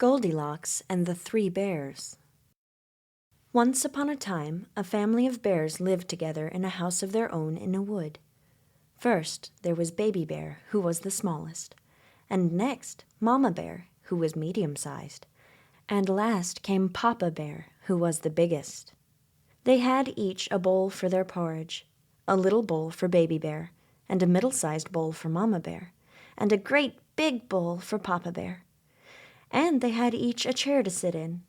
Goldilocks and the Three Bears. Once upon a time, a family of bears lived together in a house of their own in a wood. First, there was Baby Bear, who was the smallest, and next, Mama Bear, who was medium-sized, and last came Papa Bear, who was the biggest. They had each a bowl for their porridge, a little bowl for Baby Bear, and a middle-sized bowl for Mama Bear, and a great big bowl for Papa Bear. And they had each a chair to sit in,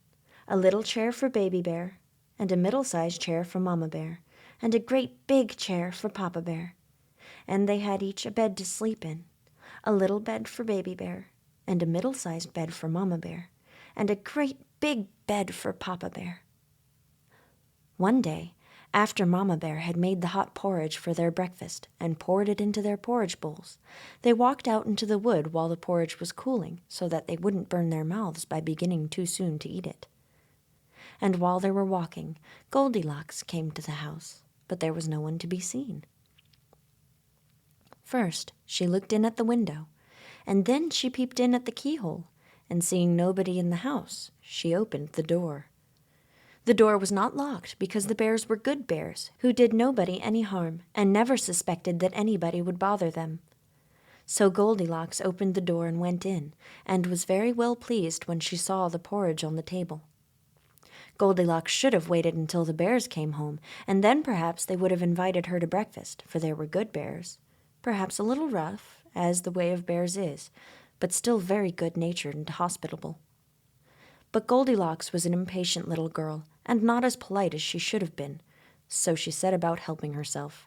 a little chair for Baby Bear, and a middle-sized chair for Mama Bear, and a great big chair for Papa Bear. And they had each a bed to sleep in, a little bed for Baby Bear, and a middle-sized bed for Mama Bear, and a great big bed for Papa Bear. One day, after Mama Bear had made the hot porridge for their breakfast and poured it into their porridge bowls, they walked out into the wood while the porridge was cooling so that they wouldn't burn their mouths by beginning too soon to eat it. And while they were walking, Goldilocks came to the house, but there was no one to be seen. First, she looked in at the window, and then she peeped in at the keyhole, and seeing nobody in the house, she opened the door. The door was not locked because the bears were good bears who did nobody any harm and never suspected that anybody would bother them. So Goldilocks opened the door and went in, and was very well pleased when she saw the porridge on the table. Goldilocks should have waited until the bears came home, and then perhaps they would have invited her to breakfast, for they were good bears, perhaps a little rough, as the way of bears is, but still very good-natured and hospitable. But Goldilocks was an impatient little girl, and not as polite as she should have been, so she set about helping herself.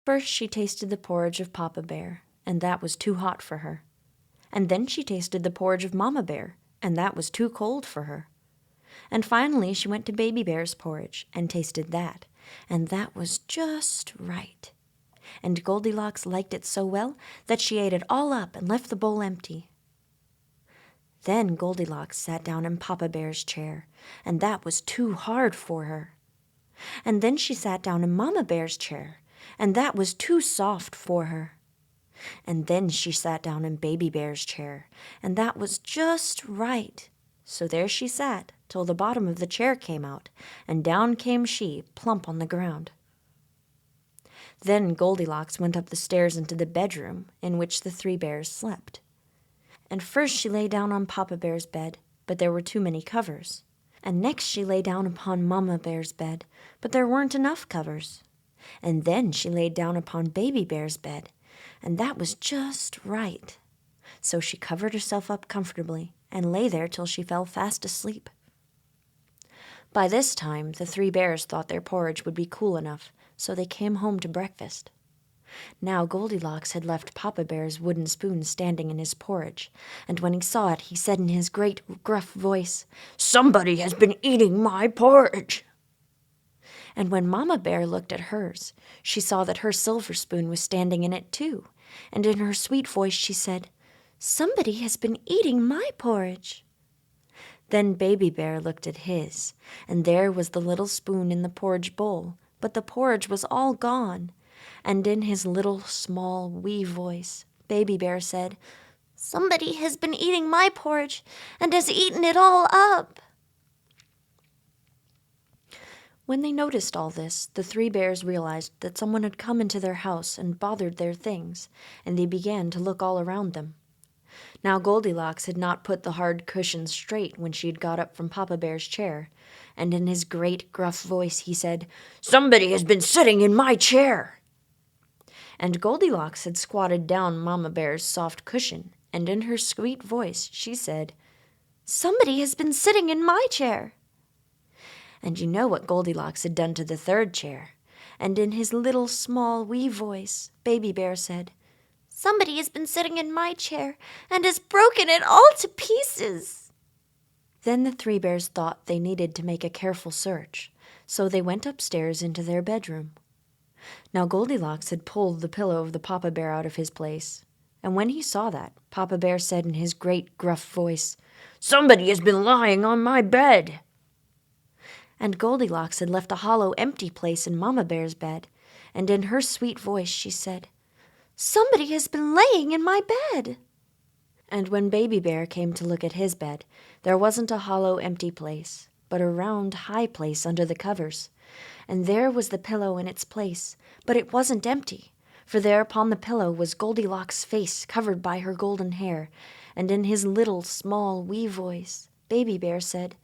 First she tasted the porridge of Papa Bear, and that was too hot for her. And then she tasted the porridge of Mama Bear, and that was too cold for her. And finally she went to Baby Bear's porridge and tasted that, and that was just right. And Goldilocks liked it so well that she ate it all up and left the bowl empty. Then Goldilocks sat down in Papa Bear's chair, and that was too hard for her. And then she sat down in Mama Bear's chair, and that was too soft for her. And then she sat down in Baby Bear's chair, and that was just right. So there she sat till the bottom of the chair came out, and down came she, plump on the ground. Then Goldilocks went up the stairs into the bedroom in which the three bears slept. And first she lay down on Papa Bear's bed, but there were too many covers. And next she lay down upon Mama Bear's bed, but there weren't enough covers. And then she laid down upon Baby Bear's bed, and that was just right. So she covered herself up comfortably and lay there till she fell fast asleep. By this time the three bears thought their porridge would be cool enough, so they came home to breakfast. Now Goldilocks had left Papa Bear's wooden spoon standing in his porridge, and when he saw it, he said in his great gruff voice, "Somebody has been eating my porridge." And when Mama Bear looked at hers, she saw that her silver spoon was standing in it too, and in her sweet voice she said, "Somebody has been eating my porridge." Then Baby Bear looked at his, and there was the little spoon in the porridge bowl, but the porridge was all gone. And in his little, small, wee voice, Baby Bear said, "Somebody has been eating my porridge and has eaten it all up." When they noticed all this, the three bears realized that someone had come into their house and bothered their things, and they began to look all around them. Now Goldilocks had not put the hard cushions straight when she had got up from Papa Bear's chair, and in his great, gruff voice he said, "Somebody has been sitting in my chair." And Goldilocks had squatted down Mama Bear's soft cushion, and in her sweet voice she said, "Somebody has been sitting in my chair." And you know what Goldilocks had done to the third chair, and in his little, small, wee voice, Baby Bear said, "Somebody has been sitting in my chair and has broken it all to pieces." Then the three bears thought they needed to make a careful search, so they went upstairs into their bedroom. Now Goldilocks had pulled the pillow of the Papa Bear out of his place, and when he saw that, Papa Bear said in his great gruff voice, "Somebody has been lying on my bed." And Goldilocks had left a hollow, empty place in Mama Bear's bed, and in her sweet voice she said, "Somebody has been laying in my bed." And when Baby Bear came to look at his bed, there wasn't a hollow, empty place, but a round, high place under the covers. And there was the pillow in its place, but it wasn't empty, for there upon the pillow was Goldilocks' face covered by her golden hair, and in his little, small, wee voice, Baby Bear said,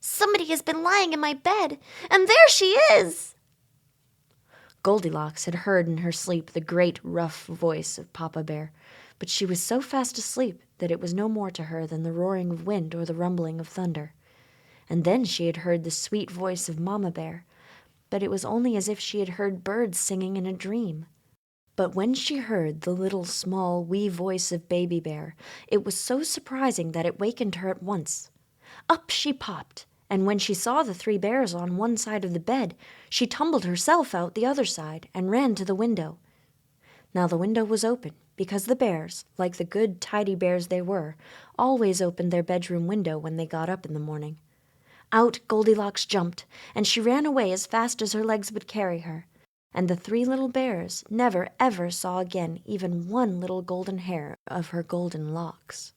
"Somebody has been lying in my bed, and there she is!" Goldilocks had heard in her sleep the great, rough voice of Papa Bear, but she was so fast asleep that it was no more to her than the roaring of wind or the rumbling of thunder. And then she had heard the sweet voice of Mamma Bear, but it was only as if she had heard birds singing in a dream. But when she heard the little, small, wee voice of Baby Bear, it was so surprising that it wakened her at once. Up she popped, and when she saw the three bears on one side of the bed, she tumbled herself out the other side and ran to the window. Now the window was open, because the bears, like the good, tidy bears they were, always opened their bedroom window when they got up in the morning. Out Goldilocks jumped, and she ran away as fast as her legs would carry her. And the three little bears never ever saw again even one little golden hair of her golden locks.